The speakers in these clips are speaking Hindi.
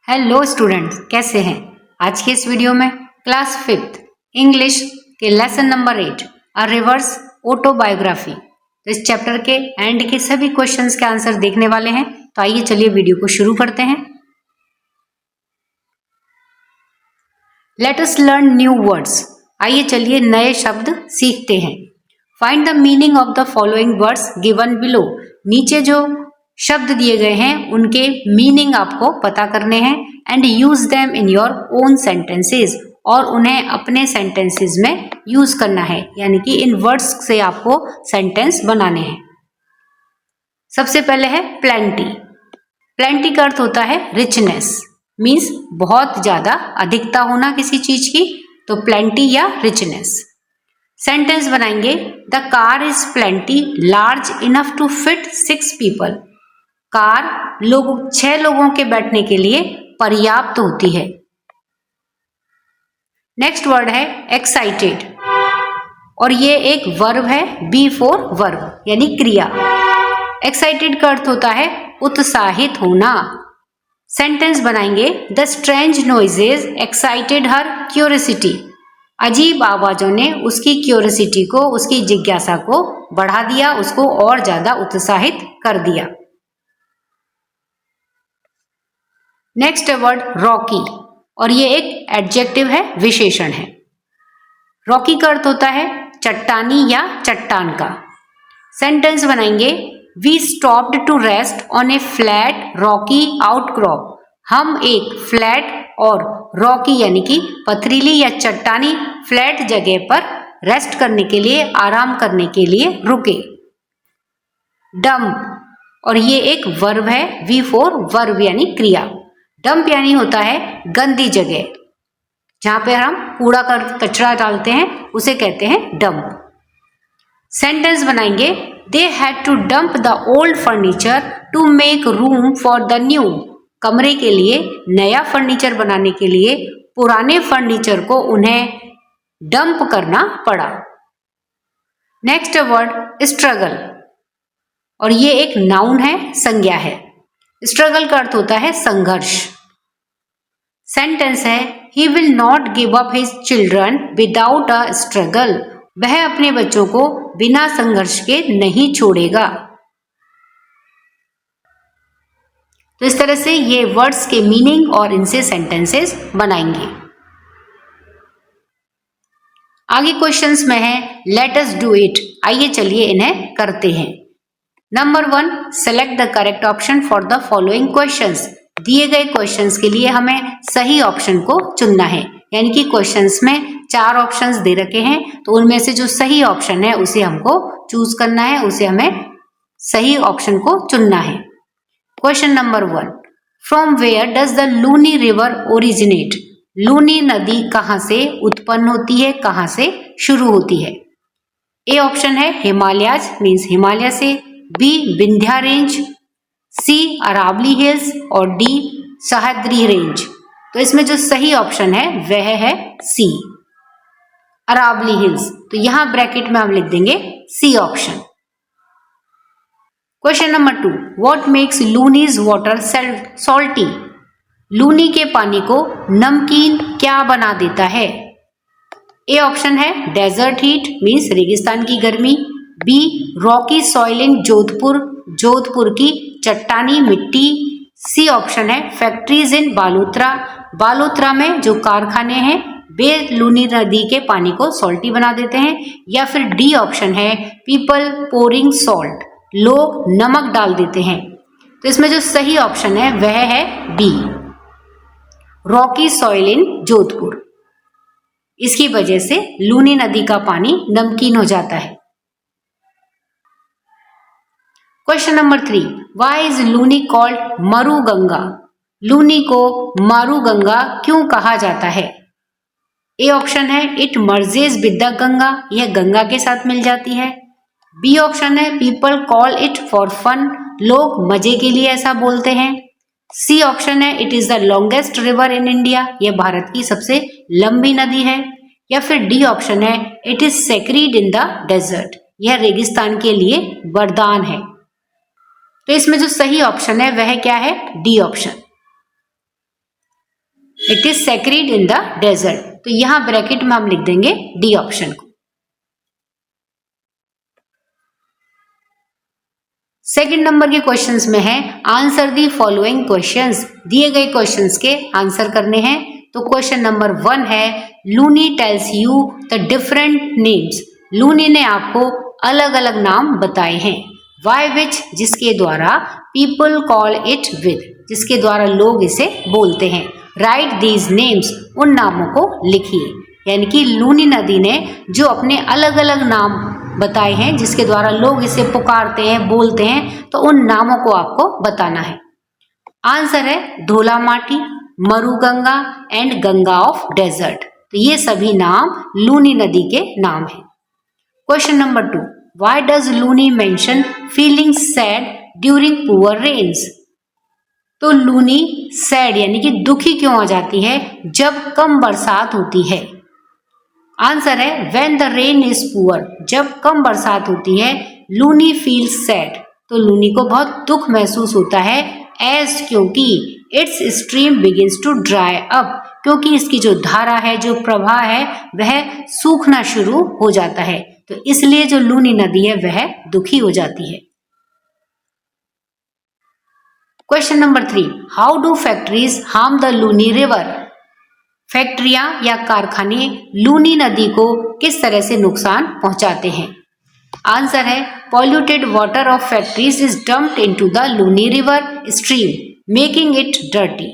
हेलो स्टूडेंट्स, कैसे हैं। आज के इस वीडियो में क्लास 5th इंग्लिश के lesson number 8 a reverse autobiography, तो इस चैप्टर के एंड के सभी क्वेश्चंस के आंसर देखने वाले हैं। तो आइए चलिए वीडियो को शुरू करते हैं। Let us learn new words. आइए चलिए नए शब्द सीखते हैं। Find the meaning of the following words given below. नीचे जो शब्द दिए गए हैं उनके मीनिंग आपको पता करने हैं। And use them in your own sentences, और उन्हें अपने सेंटेंसेस में यूज करना है, यानी कि इन वर्ड्स से आपको सेंटेंस बनाने हैं। सबसे पहले है प्लेंटी। प्लेंटी का अर्थ होता है रिचनेस, मीन्स बहुत ज्यादा, अधिकता होना किसी चीज की, तो प्लेंटी या रिचनेस। सेंटेंस बनाएंगे, the car is plenty large enough to fit 6 people. Car 6 लोगों के बैठने के लिए पर्याप्त होती है। नेक्स्ट वर्ड है एक्साइटेड, और ये एक वर्ब है, बी फॉर वर्ब यानी क्रिया। एक्साइटेड का अर्थ होता है उत्साहित होना। सेंटेंस बनाएंगे, the strange noises excited her curiosity. अजीब आवाजों ने उसकी क्यूरियोसिटी को, उसकी जिज्ञासा को बढ़ा दिया, उसको और ज्यादा उत्साहित कर दिया। नेक्स्ट वर्ड रॉकी, और ये एक एडजेक्टिव है, विशेषण है। रॉकी का अर्थ होता है चट्टानी या चट्टान का। सेंटेंस बनाएंगे, we stopped to rest on a flat rocky outcrop. हम एक फ्लैट और रॉकी यानी कि पथरीली या चट्टानी फ्लैट जगह पर रेस्ट करने के लिए, आराम करने के लिए रुके। डंप, और ये एक वर्ब है, वी फॉर वर्ब यानी क्रिया। डंप यानी होता है गंदी जगह, जहां पे हम कूड़ा कचरा डालते हैं उसे कहते हैं डंप। सेंटेंस बनाएंगे, they had to dump the old furniture to make room for the new. कमरे के लिए नया फर्नीचर बनाने के लिए पुराने फर्नीचर को उन्हें डंप करना पड़ा। नेक्स्ट वर्ड स्ट्रगल, और ये एक नाउन है, संज्ञा है। स्ट्रगल का अर्थ होता है संघर्ष। सेंटेंस है, he will not give up his children without a struggle. वह अपने बच्चों को बिना संघर्ष के नहीं छोड़ेगा। तो इस तरह से ये वर्ड्स के मीनिंग और इनसे सेंटेंसेस बनाएंगे। आगे क्वेश्चंस में है, लेट अस डू इट। आइए चलिए इन्हें करते हैं। Number 1, select the correct option for the following questions. दिए गए क्वेश्चंस के लिए हमें सही ऑप्शन को चुनना है, यानी कि क्वेश्चंस में 4 ऑप्शंस दे रखे हैं, तो उनमें से जो सही ऑप्शन है उसे हमको चूज करना है, उसे हमें सही ऑप्शन को चुनना है। Question number 1, from where does the Luni river originate. Luni नदी कहाँ से उत्पन्न होती है, कहाँ से शुरू होती है। ए ऑप्शन है हिमालयाज, मीन्स हिमालय से। बी विंध्या रेंज, सी अरावली हिल्स, और डी सह्याद्री रेंज। तो इसमें जो सही ऑप्शन है वह है सी, अरावली हिल्स। तो यहां ब्रैकेट में हम लिख देंगे C option. Question number 2, what makes Luni's water salty. Luni के पानी को नमकीन क्या बना देता है। ए ऑप्शन है डेजर्ट हीट, मीन्स रेगिस्तान की गर्मी। B rocky soil in Jodhpur, Jodhpur की चट्टानी मिट्टी। सी ऑप्शन है फैक्ट्रीज इन बालोतरा, बालोतरा में जो कारखाने हैं वे लूनी नदी के पानी को सॉल्टी बना देते हैं। या फिर डी ऑप्शन है पीपल पोरिंग सॉल्ट, लोग नमक डाल देते हैं। तो इसमें जो सही ऑप्शन है वह है B, rocky soil in Jodhpur. इसकी वजह से लूनी नदी का पानी नमकीन हो जाता है। Question number 3, why is Luni called Maru Ganga. Luni को मारू गंगा क्यों कहा जाता है। ए ऑप्शन है it merges with the Ganga, यह गंगा के साथ मिल जाती है। बी ऑप्शन है people call it for fun, लोग मजे के लिए ऐसा बोलते हैं। सी ऑप्शन है it is the longest river in India, यह भारत की सबसे लंबी नदी है। या फिर डी ऑप्शन है it is sacred in the desert, यह रेगिस्तान के लिए वरदान है। तो इसमें जो सही ऑप्शन है वह क्या है, D option. It is sacred in the desert. तो यहां ब्रैकेट में हम लिख देंगे डी ऑप्शन को। सेकंड नंबर के क्वेश्चंस में है आंसर दी फॉलोइंग क्वेश्चंस। दिए गए क्वेश्चंस के आंसर करने हैं। तो क्वेश्चन नंबर 1 है Luni tells you the different names. Luni ने आपको अलग अलग नाम बताए हैं। वाई विच जिसके द्वारा, पीपल कॉल इट विद जिसके द्वारा लोग इसे बोलते हैं। राइट दीज नेम्स उन नामों को लिखिए। यानी कि लूनी नदी ने जो अपने अलग अलग नाम बताए हैं जिसके द्वारा लोग इसे पुकारते हैं, बोलते हैं, तो उन नामों को आपको बताना है। आंसर है Dhola Mati, Maruganga and Ganga of desert. तो ये सभी नाम लूनी नदी के नाम हैं। Question number 2, why does Luni mention feeling sad during poor rains. तो लूनी सैड यानी कि दुखी क्यों आ जाती है जब कम बरसात होती है। आंसर है when the rain is poor, जब कम बरसात होती है लूनी फील्स सैड, तो लूनी को बहुत दुख महसूस होता है। एज क्योंकि its stream begins to dry up, क्योंकि इसकी जो धारा है, जो प्रवाह है, वह सूखना शुरू हो जाता है। तो इसलिए जो लूनी नदी है वह दुखी हो जाती है। Question number 3, how do factories harm the Luni river. फैक्ट्रियां या कारखाने लूनी नदी को किस तरह से नुकसान पहुंचाते हैं। आंसर है polluted water of factories is dumped into the Luni river stream making it dirty.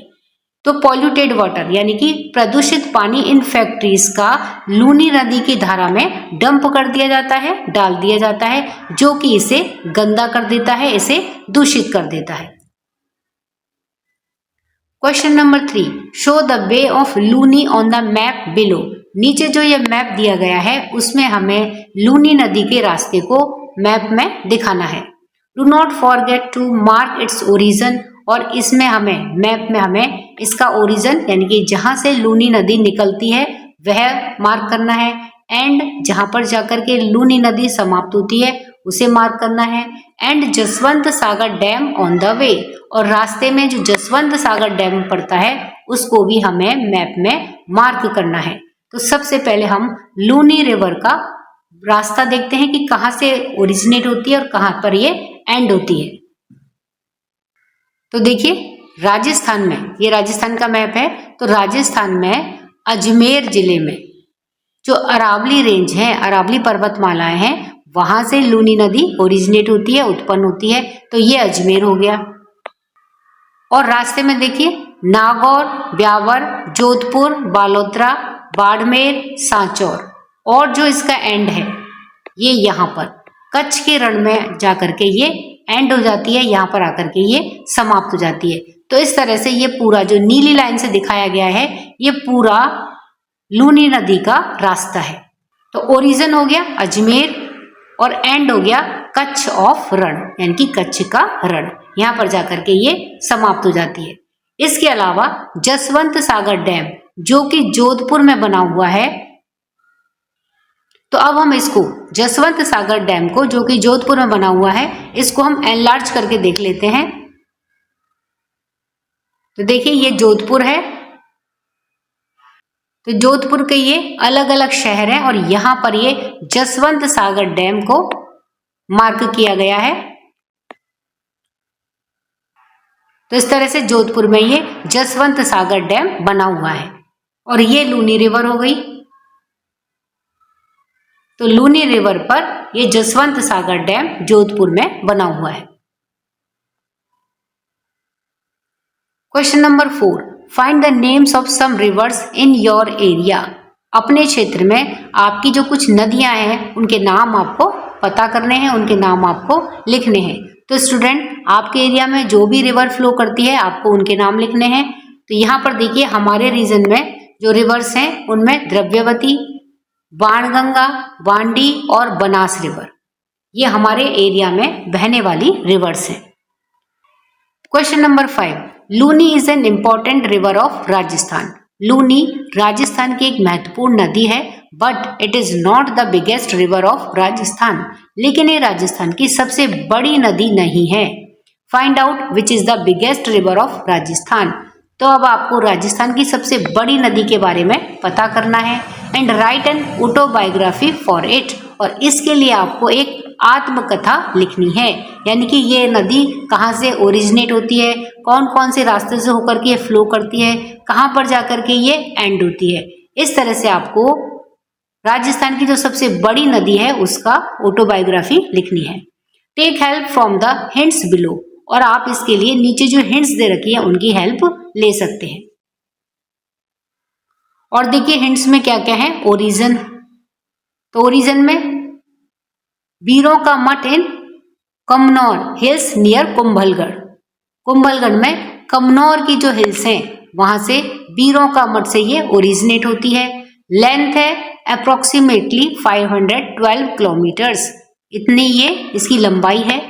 तो पॉल्यूटेड वाटर यानी कि प्रदूषित पानी इन फैक्ट्रीज का लूनी नदी की धारा में डंप कर दिया जाता है, डाल दिया जाता है, जो कि इसे गंदा कर देता है, इसे दूषित कर देता है। Question number 3, show the way of Luni on the map below. नीचे जो ये मैप दिया गया है उसमें हमें लूनी नदी के रास्ते को मैप में दिखाना है। Do not forget to mark its origin, और इसमें हमें मैप में हमें इसका ओरिजिन यानी कि जहां से लूनी नदी निकलती है वह मार्क करना है, एंड जहां पर जाकर के लूनी नदी समाप्त होती है उसे मार्क करना है, and Jaswant Sagar dam on the way, और रास्ते में जो जसवंत सागर डैम पड़ता है उसको भी हमें मैप में मार्क करना है। तो सबसे पहले हम लूनी रिवर का रास्ता देखते हैं कि कहाँ से ओरिजिनेट होती है और कहाँ पर ये एंड होती है। तो देखिए राजस्थान में, ये राजस्थान का मैप है, तो राजस्थान में अजमेर जिले में जो अरावली रेंज है, अरावली पर्वतमालाएं हैं, वहां से लूनी नदी ओरिजिनेट होती है, उत्पन्न होती है। तो ये अजमेर हो गया। और रास्ते में देखिए नागौर, ब्यावर, जोधपुर, बालोतरा, बाड़मेर, सांचौर, और जो इसका एंड है ये यहाँ पर कच्छ के रण में जाकर के ये एंड हो जाती है, यहाँ पर आकर के ये समाप्त हो जाती है। तो इस तरह से ये पूरा जो नीली लाइन से दिखाया गया है ये पूरा लूनी नदी का रास्ता है। तो ओरिजिन हो गया अजमेर और एंड हो गया कच्छ ऑफ रण, यानी कि कच्छ का रण, यहाँ पर जाकर के ये समाप्त हो जाती है। इसके अलावा जसवंत सागर डैम जो कि जोधपुर में बना हुआ है, तो अब हम इसको जसवंत सागर डैम को जो कि जोधपुर में बना हुआ है इसको हम एनलार्ज करके देख लेते हैं। तो देखिए ये जोधपुर है, तो जोधपुर के ये अलग अलग शहर हैं और यहाँ पर ये जसवंत सागर डैम को मार्क किया गया है। तो इस तरह से जोधपुर में ये जसवंत सागर डैम बना हुआ है और ये लूनी रिवर हो गई। तो लूनी रिवर पर ये जसवंत सागर डैम जोधपुर में बना हुआ है। Question number 4, find the names of some rivers in your area. अपने क्षेत्र में आपकी जो कुछ नदियां हैं उनके नाम आपको पता करने हैं, उनके नाम आपको लिखने हैं। तो स्टूडेंट आपके एरिया में जो भी रिवर फ्लो करती है आपको उनके नाम लिखने हैं। तो यहाँ पर देखिए हमारे रीजन में जो रिवर्स हैं उनमें द्रव्यवती, बाणगंगा, बांडी और बनास रिवर, ये हमारे एरिया में बहने वाली रिवर्स हैं। Question number 5, Luni is an important river of Rajasthan. Luni Rajasthan की एक महत्वपूर्ण नदी है, but it is not the biggest river of Rajasthan. लेकिन ये राजस्थान की सबसे बड़ी नदी नहीं है। Find out which is the biggest river of Rajasthan. तो अब आपको राजस्थान की सबसे बड़ी नदी के बारे में पता करना है। And right an autobiography for it, और इसके लिए आपको एक आत्मकथा लिखनी है, यानी कि ये नदी कहाँ से ओरिजिनेट होती है, कौन कौन से रास्ते से होकर के ये फ्लो करती है, कहाँ पर जाकर के ये एंड होती है। इस तरह से आपको राजस्थान की जो सबसे बड़ी नदी है उसका ऑटोबायोग्राफी लिखनी है। Take help from the hints below, और आप इसके लिए नीचे जो हिंट्स दे रखी है उनकी हेल्प ले सकते हैं। और देखिए हिंट्स में क्या क्या है। ओरिजिन, तो ओरिजिन में वीरों का मठ इन कमनौर हिल्स नियर कुंभलगढ़, कुंभलगढ़ में कमनौर की जो हिल्स हैं वहां से वीरों का मठ से ये ओरिजिनेट होती है। लेंथ है अप्रोक्सीमेटली 512 किलोमीटर्स, इतनी ये इसकी लंबाई है।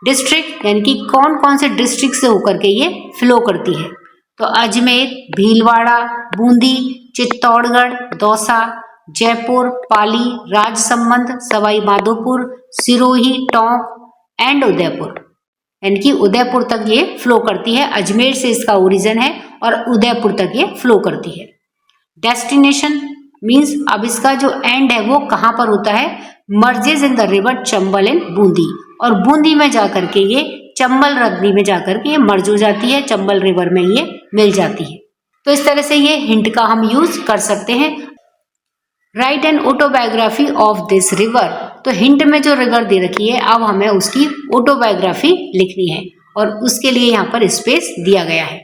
डिस्ट्रिक्ट यानी कि कौन कौन से डिस्ट्रिक्ट से होकर के ये फ्लो करती है, तो अजमेर, भीलवाड़ा, बूंदी, चित्तौड़गढ़, दौसा, जयपुर, पाली, राजसमंद, सवाई माधोपुर, सिरोही, टोंक एंड उदयपुर, यानी कि उदयपुर तक ये फ्लो करती है। अजमेर से इसका ओरिजिन है और उदयपुर तक ये फ्लो करती है। डेस्टिनेशन मीन्स अब इसका जो एंड है वो कहाँ पर होता है, merges in the river Chambal in Bundi, और बूंदी में जाकर के ये चंबल नदी में जाकर के ये मर्ज हो जाती है, चंबल रिवर में ये मिल जाती है। तो इस तरह से ये हिंट का हम यूज कर सकते हैं। Right an autobiography of this river, तो हिंट में जो रिवर दे रखी है अब हमें उसकी ऑटोबायोग्राफी लिखनी है और उसके लिए यहाँ पर स्पेस दिया गया है।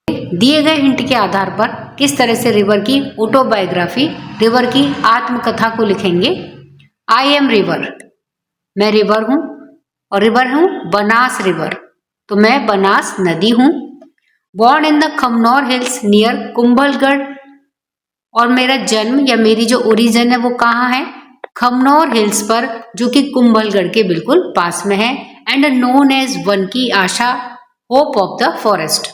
दिए गए हिंट के आधार पर किस तरह से रिवर की ऑटोबायोग्राफी, रिवर की आत्मकथा को लिखेंगे। आई एम रिवर, मैं रिवर हूँ, और रिवर हूँ बनास रिवर, तो मैं बनास नदी हूँ। Born in the Khamnor hills near Kumbhalgarh, और मेरा जन्म या मेरी जो ओरिजिन है वो कहाँ है, खमनौर हिल्स पर, जो कि कुंभलगढ़ के बिल्कुल पास में है। एंड नोन एज वन की आशा, hope of the forest,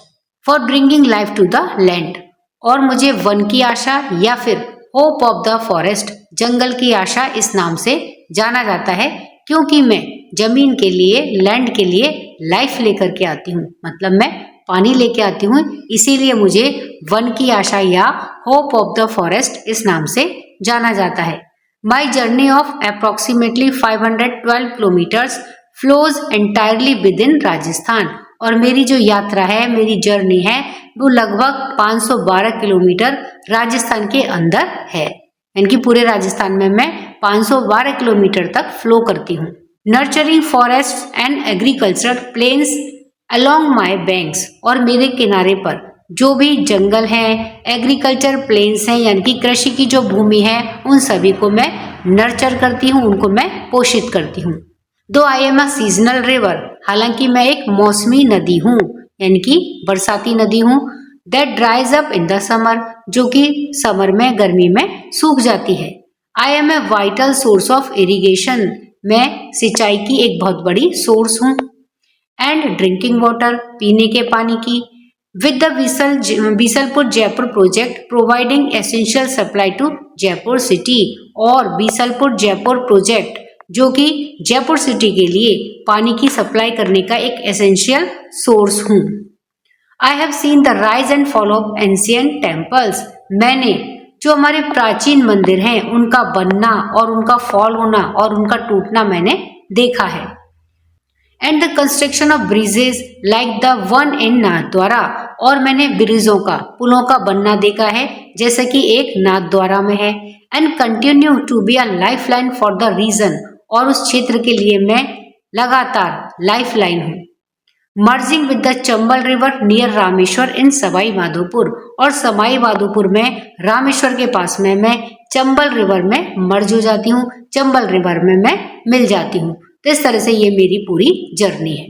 for bringing life to the land, और मुझे वन की आशा या फिर होप ऑफ द फॉरेस्ट, जंगल की आशा, इस नाम से जाना जाता है, क्योंकि मैं जमीन के लिए, लैंड के लिए लाइफ लेकर के आती हूँ, मतलब मैं पानी लेके आती हूँ, इसीलिए मुझे वन की आशा या होप ऑफ द फॉरेस्ट इस नाम से जाना जाता है। My journey of approximately 512 kilometres flows entirely with in Rajasthan, और मेरी जो यात्रा है, मेरी जर्नी है, वो लगभग 512 किलोमीटर राजस्थान के अंदर है, यानी कि पूरे राजस्थान में मैं 512 किलोमीटर तक फ्लो करती हूँ। Nurturing forest and agriculture plains along my banks, और मेरे किनारे पर जो भी जंगल हैं, एग्रीकल्चर प्लेन्स हैं, यानी कि कृषि की जो भूमि है, उन सभी को मैं नर्चर करती हूँ, उनको मैं पोषित करती हूँ। दो I am a seasonal river, हालांकि मैं एक मौसमी नदी हूँ, यानी कि बरसाती नदी हूँ। That dries up in the summer, जो कि समर में, गर्मी में सूख जाती है। I am a vital source of irrigation, मैं सिंचाई की एक बहुत बड़ी सोर्स हूँ। एंड ड्रिंकिंग वाटर, पीने के पानी की। With the Bisalpur Jaipur project providing essential supply to Jaipur city, और बीसलपुर जयपुर प्रोजेक्ट जो कि जयपुर सिटी के लिए पानी की सप्लाई करने का एक एसेंशियल सोर्स हूँ। I have seen the rise and fall of ancient temples, मैंने जो हमारे प्राचीन मंदिर हैं उनका बनना और उनका फॉल होना और उनका टूटना मैंने देखा है। And the construction of bridges like the one in Nathdwara, और मैंने ब्रिजों का, पुलों का बनना देखा है, जैसे कि एक नाथद्वारा में है। And continue to be a lifeline for the region, और उस क्षेत्र के लिए मैं लगातार लाइफ लाइन हूँ। Merging with the Chambal river near Rameshwar in Sawai Madhopur, और सवाई माधोपुर में, रामेश्वर के पास में मैं चंबल रिवर में मर्ज हो जाती हूँ, चंबल रिवर में मैं मिल जाती हूँ। तो इस तरह से ये मेरी पूरी जर्नी है।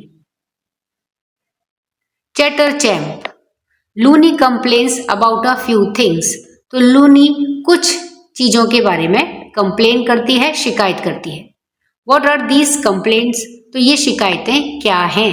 Chatter champ, Luni complains about a few things, तो लूनी कुछ चीजों के बारे में कंप्लेन करती है, शिकायत करती है। व्हाट आर दीज कंप्लेंट्स, तो ये शिकायतें क्या हैं।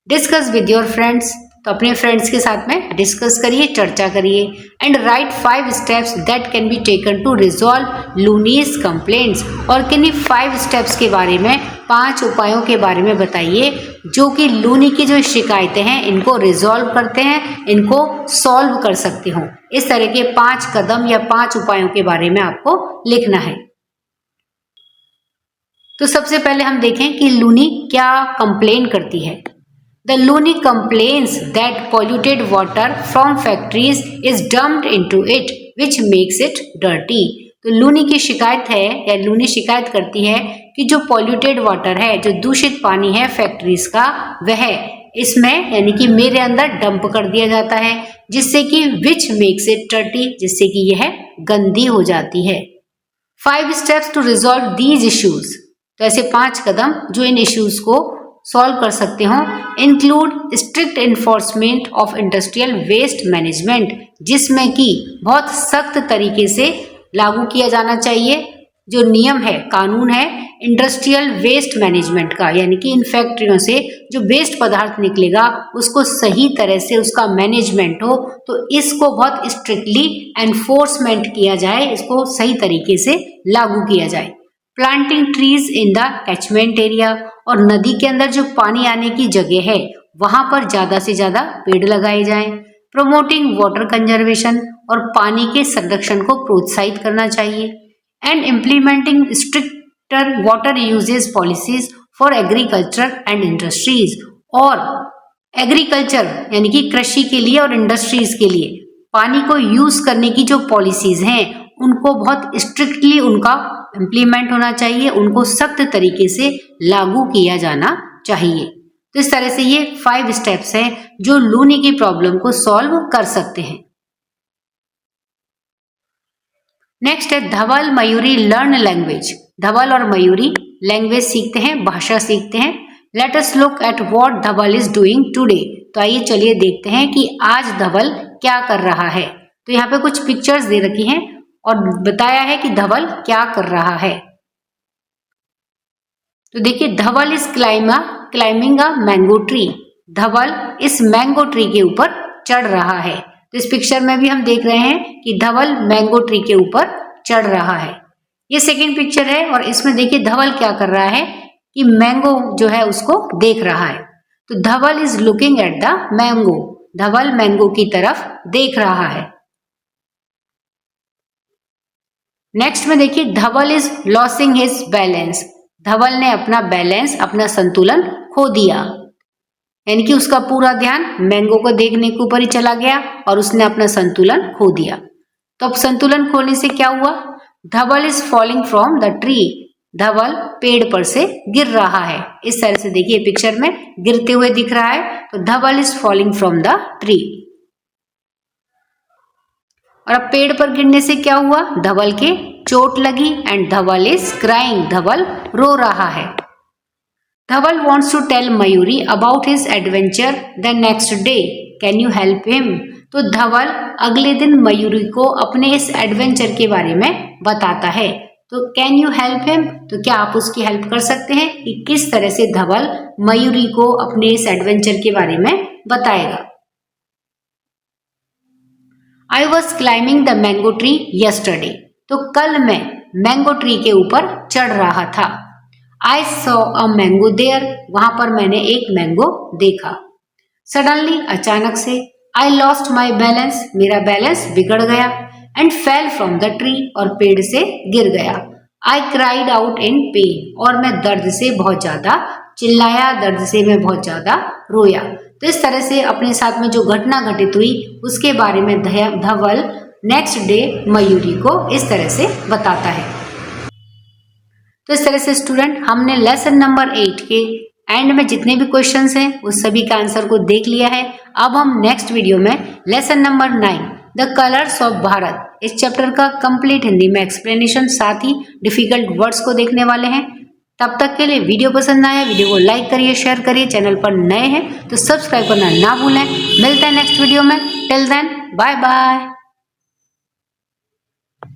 डिस्कस विद योर फ्रेंड्स, तो अपने फ्रेंड्स के साथ में डिस्कस करिए, चर्चा करिए। And write 5 steps that can be taken to resolve Luni's complaints, और किन्हीं 5 स्टेप्स के बारे में, 5 उपायों के बारे में बताइए जो कि लूनी की जो शिकायतें हैं इनको रिजॉल्व करते हैं, इनको सॉल्व कर सकते हो। इस तरह के 5 कदम या 5 उपायों के बारे में आपको लिखना है। तो सबसे पहले हम देखें कि लूनी क्या कंप्लेन करती है। The Luni complains that polluted water from factories is dumped into it which makes it dirty. तो लूनी की शिकायत है या लूनी शिकायत करती है कि जो पॉल्यूटेड वाटर है, जो दूषित पानी है फैक्ट्रीज का, वह इसमें यानी कि मेरे अंदर डंप कर दिया जाता है, जिससे कि विच मेक्स इट डर्टी, जिससे कि यह गंदी हो जाती है। 5 steps to resolve these issues. तो ऐसे 5 कदम जो इन इश्यूज को सॉल्व कर सकते हो, include strict enforcement of industrial waste management, जिसमें कि बहुत सख्त तरीके से लागू किया जाना चाहिए जो नियम है, कानून है इंडस्ट्रियल वेस्ट मैनेजमेंट का, यानी कि इन फैक्ट्रियों से जो वेस्ट पदार्थ निकलेगा उसको सही तरह से उसका मैनेजमेंट हो, तो इसको बहुत स्ट्रिक्टली एनफोर्समेंट किया जाए, इसको सही तरीके से लागू किया जाए। Planting trees in the catchment area, और नदी के अंदर जो पानी आने की जगह है वहां पर ज्यादा से ज्यादा पेड़ लगाए जाएं। प्रमोटिंग वाटर कंजर्वेशन, और पानी के संरक्षण को प्रोत्साहित करना चाहिए। And implementing stricter water usages policies for agriculture and industries, और एग्रीकल्चर यानी कि कृषि के लिए और इंडस्ट्रीज के लिए पानी को यूज करने की जो पॉलिसीज हैं उनको बहुत स्ट्रिक्टली उनका इम्प्लीमेंट होना चाहिए, उनको सख्त तरीके से लागू किया जाना चाहिए। तो इस तरह से ये 5 स्टेप्स हैं जो लूनी की प्रॉब्लम को सॉल्व कर सकते हैं। नेक्स्ट है धवल मयूरी लर्न लैंग्वेज। धवल और मयूरी लैंग्वेज सीखते हैं, भाषा सीखते हैं। Let us look at what Dhaval is doing today. तो आइए चलिए देखते हैं कि आज धवल क्या कर रहा है। तो यहाँ पे कुछ पिक्चर्स दे रखी हैं और बताया है कि धवल क्या कर रहा है। तो देखिए, Dhaval is climbing a mango tree. Dhaval इस मैंगो ट्री के ऊपर चढ़ रहा है। तो इस पिक्चर में भी हम देख रहे हैं कि धवल मैंगो ट्री के ऊपर चढ़ रहा है। ये सेकंड पिक्चर है और इसमें देखिए धवल क्या कर रहा है कि मैंगो जो है उसको देख रहा है। तो Dhaval is looking at the mango. Dhaval mango की तरफ देख रहा है। नेक्स्ट में देखिए, Dhaval is losing his balance. Dhaval ने अपना बैलेंस, अपना संतुलन खो दिया, यानी कि उसका पूरा ध्यान मैंगो को देखने के ऊपर ही चला गया और उसने अपना संतुलन खो दिया। तो अब संतुलन खोने से क्या हुआ? Dhaval is falling from the tree. Dhaval पेड़ पर से गिर रहा है। इस तरह से देखिए पिक्चर में गिरते हुए दिख रहा है। तो Dhaval is falling from the tree. और अब पेड़ पर गिरने से क्या हुआ? धवल के चोट लगी एंड धवल इज क्राइंग। धवल रो रहा है। धवल wants to tell Mayuri about his adventure the next day. Can you help him? तो धवल अगले दिन मयूरी को अपने इस एडवेंचर के बारे में बताता है। तो कैन यू हेल्प हिम? तो क्या आप उसकी हेल्प कर सकते हैं कि किस तरह से धवल मयूरी को अपने इस एडवेंचर के बारे में बताएगा। I was climbing the mango tree yesterday. तो कल मैं मैंगो ट्री के ऊपर चढ़ रहा था। I saw a mango there. वहां पर मैंने एक मैंगो देखा। Suddenly अचानक से I lost my balance. मेरा बैलेंस बिगड़ गया and fell from the tree. और पेड़ से गिर गया। I cried out in pain. और मैं दर्द से बहुत ज्यादा चिल्लाया, दर्द से मैं बहुत ज्यादा रोया। तो इस तरह से अपने साथ में जो घटना घटित हुई उसके बारे में धवल नेक्स्ट डे मयूरी को इस तरह से बताता है। तो इस तरह से स्टूडेंट हमने लेसन नंबर 8 के एंड में जितने भी क्वेश्चंस हैं उस सभी का आंसर को देख लिया है। अब हम नेक्स्ट वीडियो में lesson number 9 the colours of Bharat, इस चैप्टर का कंप्लीट हिंदी में एक्सप्लेनेशन, साथ ही डिफिकल्ट वर्ड्स को देखने वाले हैं। तब तक के लिए वीडियो पसंद आया वीडियो को लाइक करिए, शेयर करिए। चैनल पर नए हैं तो सब्सक्राइब करना ना भूलें। मिलते हैं नेक्स्ट वीडियो में। Till then bye bye.